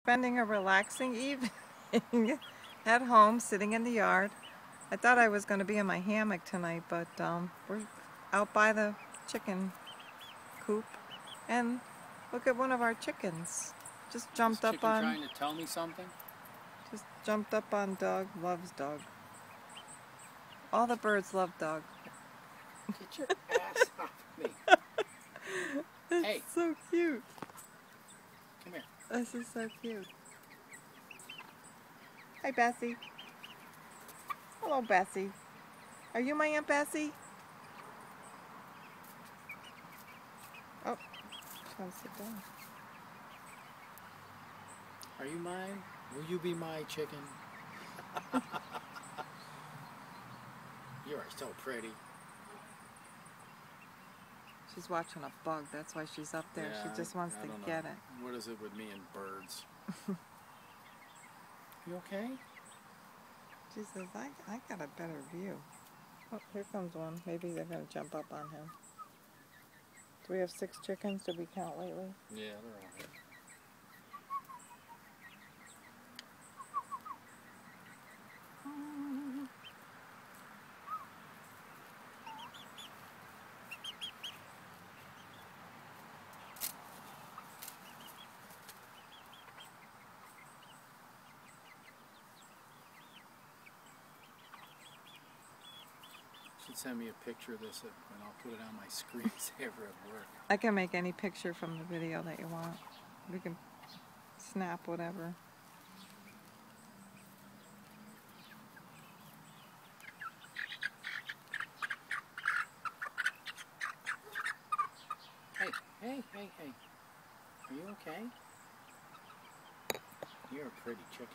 Spending a relaxing evening at home, sitting in the yard. I thought I was going to be in my hammock tonight, but we're out by the chicken coop, and look at one of our chickens. Just jumped Is up on. trying to tell me something? Just jumped up on Doug. Loves Doug. All the birds love Doug. Get your ass off me! It's Hey, so cute. come here. This is so cute. Hi, Bessie. Hello, Bessie. Are you my Aunt Bessie? Oh, she's gonna sit down. Are you mine? Will you be my chicken? You are so pretty. She's watching a bug. That's why she's up there. Yeah, She just wants to get it. What is it with me and birds? You okay? She says, I got a better view. Oh, here comes one. Maybe they're going to jump up on him. Do we have 6 chickens? Did we count lately? Yeah, they're all right. Should send me a picture of this and I'll put it on my screensaver at work. I can make any picture from the video that you want. We can snap whatever. Hey. Are you okay? You're a pretty chicken.